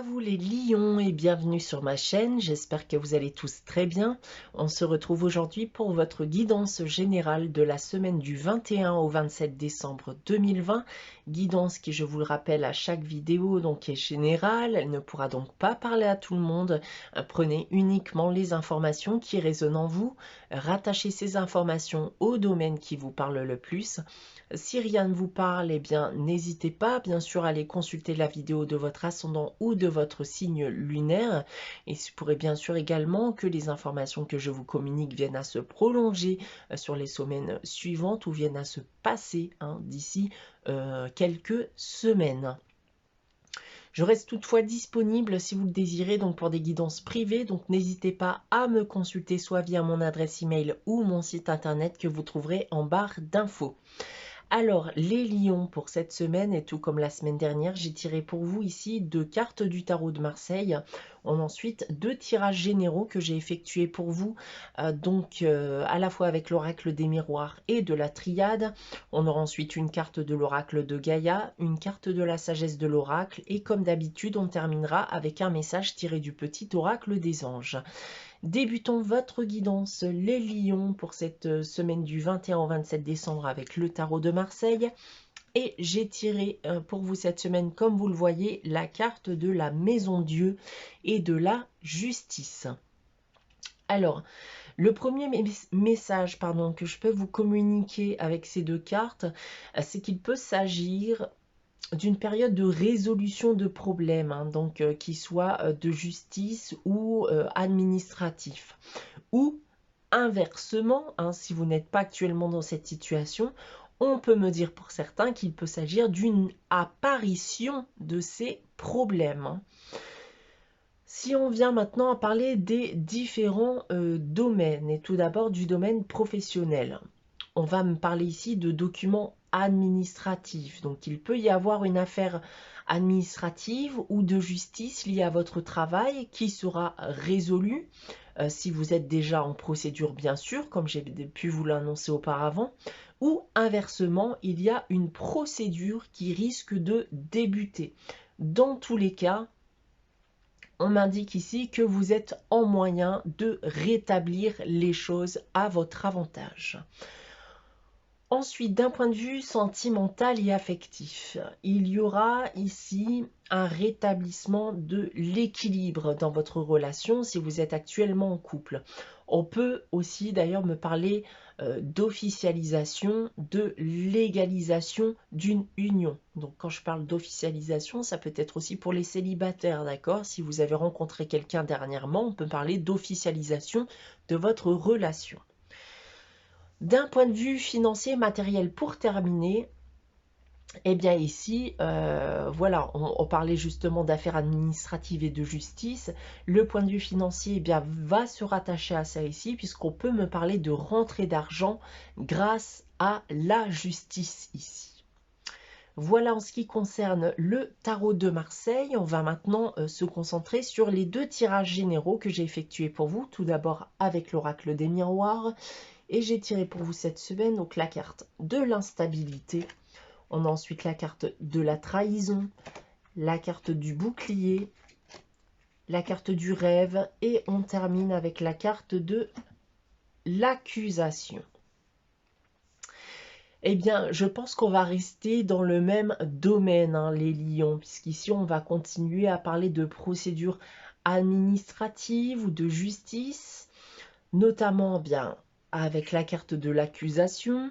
vous les lions et bienvenue sur ma chaîne, j'espère que vous allez tous très bien. On se retrouve aujourd'hui pour votre guidance générale de la semaine du 21 au 27 décembre 2020. Guidance qui, je vous le rappelle à chaque vidéo, donc est générale, elle ne pourra donc pas parler à tout le monde. Prenez uniquement les informations qui résonnent en vous, rattachez ces informations au domaine qui vous parle le plus. Si rien ne vous parle, eh bien n'hésitez pas bien sûr à aller consulter la vidéo de votre ascendant ou de votre signe lunaire. Et il se pourrait bien sûr également que les informations que je vous communique viennent à se prolonger sur les semaines suivantes ou viennent à se passer d'ici quelques semaines. Je reste toutefois disponible si vous le désirez donc pour des guidances privées, donc n'hésitez pas à me consulter soit via mon adresse email ou mon site internet que vous trouverez en barre d'infos. Alors, les lions pour cette semaine, et tout comme la semaine dernière, j'ai tiré pour vous ici 2 cartes du tarot de Marseille. On a ensuite 2 tirages généraux que j'ai effectués pour vous, à la fois avec l'oracle des miroirs et de la triade. On aura ensuite une carte de l'oracle de Gaïa, une carte de la sagesse de l'oracle, et comme d'habitude, on terminera avec un message tiré du petit oracle des anges. Débutons votre guidance, les lions, pour cette semaine du 21 au 27 décembre avec le tarot de Marseille. Et j'ai tiré pour vous cette semaine, comme vous le voyez, la carte de la maison Dieu et de la justice. Alors, le premier message que je peux vous communiquer avec ces 2 cartes, c'est qu'il peut s'agir d'une période de résolution de problèmes, qui soit de justice ou administratif. Ou inversement, si vous n'êtes pas actuellement dans cette situation, on peut me dire pour certains qu'il peut s'agir d'une apparition de ces problèmes. Si on vient maintenant à parler des différents domaines, et tout d'abord du domaine professionnel, on va me parler ici de documents administratifs. Donc il peut y avoir une affaire administrative ou de justice liée à votre travail qui sera résolue si vous êtes déjà en procédure bien sûr, comme j'ai pu vous l'annoncer auparavant, ou inversement, il y a une procédure qui risque de débuter. Dans tous les cas, on m'indique ici que vous êtes en moyen de rétablir les choses à votre avantage. Ensuite, d'un point de vue sentimental et affectif, il y aura ici un rétablissement de l'équilibre dans votre relation si vous êtes actuellement en couple. On peut aussi d'ailleurs me parler d'officialisation, de légalisation d'une union. Donc quand je parle d'officialisation, ça peut être aussi pour les célibataires, d'accord? Si vous avez rencontré quelqu'un dernièrement, on peut parler d'officialisation de votre relation. D'un point de vue financier et matériel, pour terminer, eh bien ici, voilà, on parlait justement d'affaires administratives et de justice. Le point de vue financier, eh bien, va se rattacher à ça ici, puisqu'on peut me parler de rentrée d'argent grâce à la justice ici. Voilà en ce qui concerne le tarot de Marseille. On va maintenant se concentrer sur les 2 tirages généraux que j'ai effectués pour vous. Tout d'abord avec l'oracle des miroirs. Et j'ai tiré pour vous cette semaine donc la carte de l'instabilité. On a ensuite la carte de la trahison, la carte du bouclier, la carte du rêve et on termine avec la carte de l'accusation. Eh bien, je pense qu'on va rester dans le même domaine, les lions, puisqu'ici, on va continuer à parler de procédures administratives ou de justice, notamment bien avec la carte de l'accusation.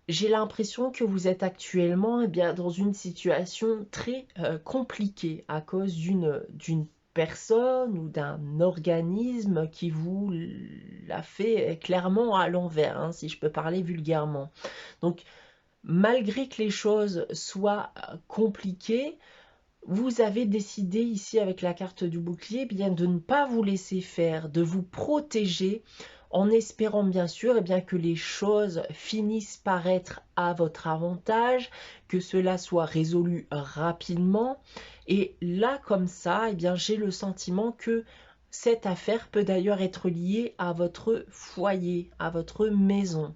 J'ai l'impression que vous êtes actuellement dans une situation très compliquée à cause d'une personne ou d'un organisme qui vous l'a fait clairement à l'envers, si je peux parler vulgairement. Donc, malgré que les choses soient compliquées, vous avez décidé ici avec la carte du bouclier de ne pas vous laisser faire, de vous protéger en espérant bien sûr que les choses finissent par être à votre avantage, que cela soit résolu rapidement. Et là, comme ça, j'ai le sentiment que cette affaire peut d'ailleurs être liée à votre foyer, à votre maison.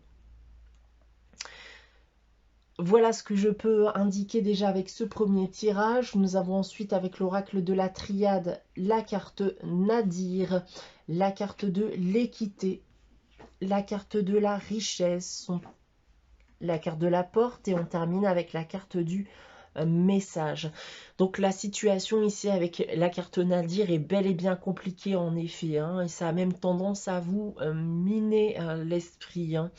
Voilà ce que je peux indiquer déjà avec ce premier tirage. Nous avons ensuite avec l'oracle de la triade la carte Nadir, la carte de l'équité, la carte de la richesse, la carte de la porte et on termine avec la carte du message. Donc la situation ici avec la carte Nadir est bel et bien compliquée en effet, hein, et ça a même tendance à vous miner l'esprit, hein.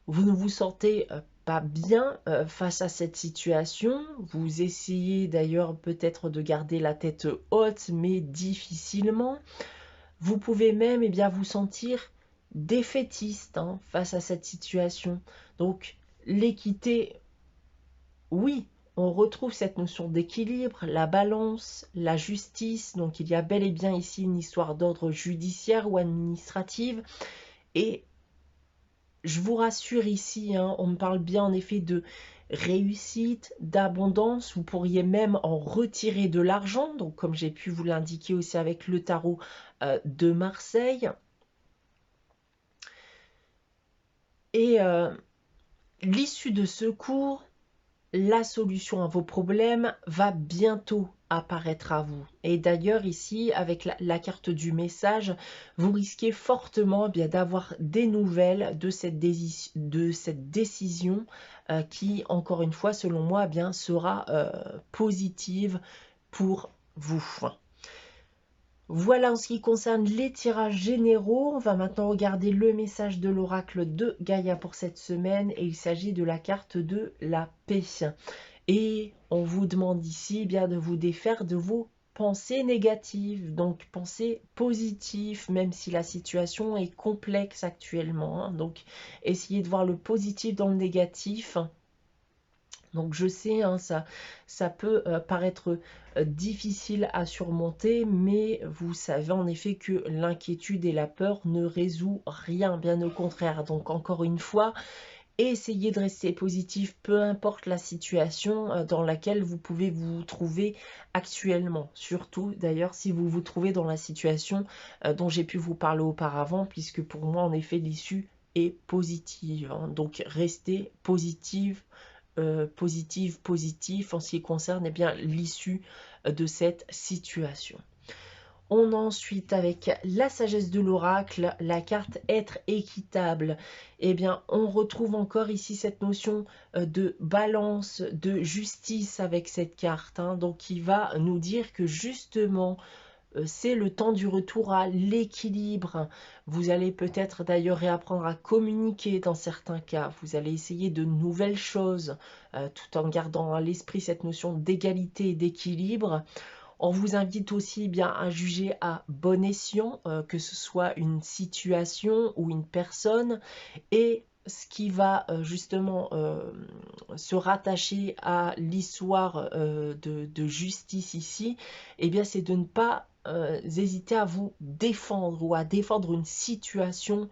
Vous ne vous sentez pas bien face à cette situation. Vous essayez d'ailleurs peut-être de garder la tête haute, mais difficilement. Vous pouvez même bien vous sentir défaitiste, hein, face à cette situation. Donc l'équité, oui, on retrouve cette notion d'équilibre, la balance, la justice. Donc il y a bel et bien ici une histoire d'ordre judiciaire ou administrative. Et je vous rassure ici, hein, on me parle bien en effet de réussite, d'abondance. Vous pourriez même en retirer de l'argent. Donc comme j'ai pu vous l'indiquer aussi avec le tarot de Marseille. Et l'issue de ce cours, la solution à vos problèmes va bientôt apparaître à vous. Et d'ailleurs ici, avec la carte du message, vous risquez fortement d'avoir des nouvelles de cette décision qui, encore une fois, selon moi, sera positive pour vous. Voilà en ce qui concerne les tirages généraux. On va maintenant regarder le message de l'oracle de Gaïa pour cette semaine et il s'agit de la carte de la paix. Et on vous demande ici de vous défaire de vos pensées négatives, donc pensées positives, même si la situation est complexe actuellement, hein. Donc essayez de voir le positif dans le négatif. Donc je sais, hein, ça peut paraître difficile à surmonter, mais vous savez en effet que l'inquiétude et la peur ne résout rien, bien au contraire. Donc encore une fois, essayez de rester positif, peu importe la situation dans laquelle vous pouvez vous trouver actuellement. Surtout d'ailleurs si vous vous trouvez dans la situation dont j'ai pu vous parler auparavant, puisque pour moi en effet l'issue est positive, hein. Donc restez positive. Positif en ce qui concerne l'issue de cette situation. On a ensuite avec la sagesse de l'oracle, la carte être équitable. On retrouve encore ici cette notion de balance, de justice avec cette carte, hein, donc qui va nous dire que justement c'est le temps du retour à l'équilibre. Vous allez peut-être d'ailleurs réapprendre à communiquer dans certains cas. Vous allez essayer de nouvelles choses tout en gardant à l'esprit cette notion d'égalité et d'équilibre. On vous invite aussi à juger à bon escient, que ce soit une situation ou une personne. Et ce qui va justement se rattacher à l'histoire de justice ici, c'est de ne pas hésiter à vous défendre ou à défendre une situation,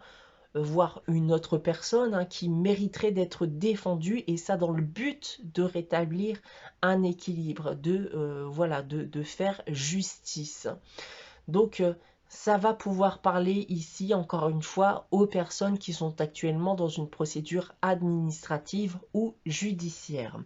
voire une autre personne, hein, qui mériterait d'être défendue, et ça dans le but de rétablir un équilibre, de faire justice. Donc ça va pouvoir parler ici, encore une fois, aux personnes qui sont actuellement dans une procédure administrative ou judiciaire.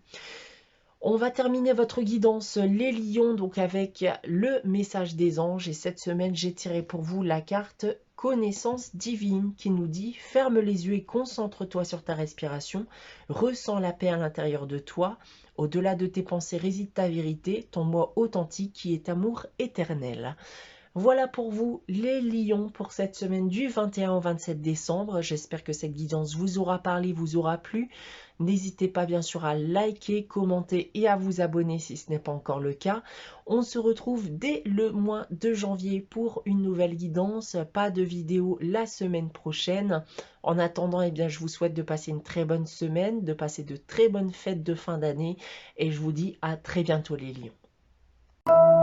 On va terminer votre guidance les lions donc avec le message des anges, et cette semaine j'ai tiré pour vous la carte connaissance divine qui nous dit: ferme les yeux et concentre-toi sur ta respiration, ressens la paix à l'intérieur de toi, au-delà de tes pensées réside ta vérité, ton moi authentique qui est amour éternel. Voilà pour vous les lions pour cette semaine du 21 au 27 décembre. J'espère que cette guidance vous aura parlé, vous aura plu. N'hésitez pas bien sûr à liker, commenter et à vous abonner si ce n'est pas encore le cas. On se retrouve dès le mois de janvier pour une nouvelle guidance. Pas de vidéo la semaine prochaine. En attendant, je vous souhaite de passer une très bonne semaine, de passer de très bonnes fêtes de fin d'année et je vous dis à très bientôt les lions.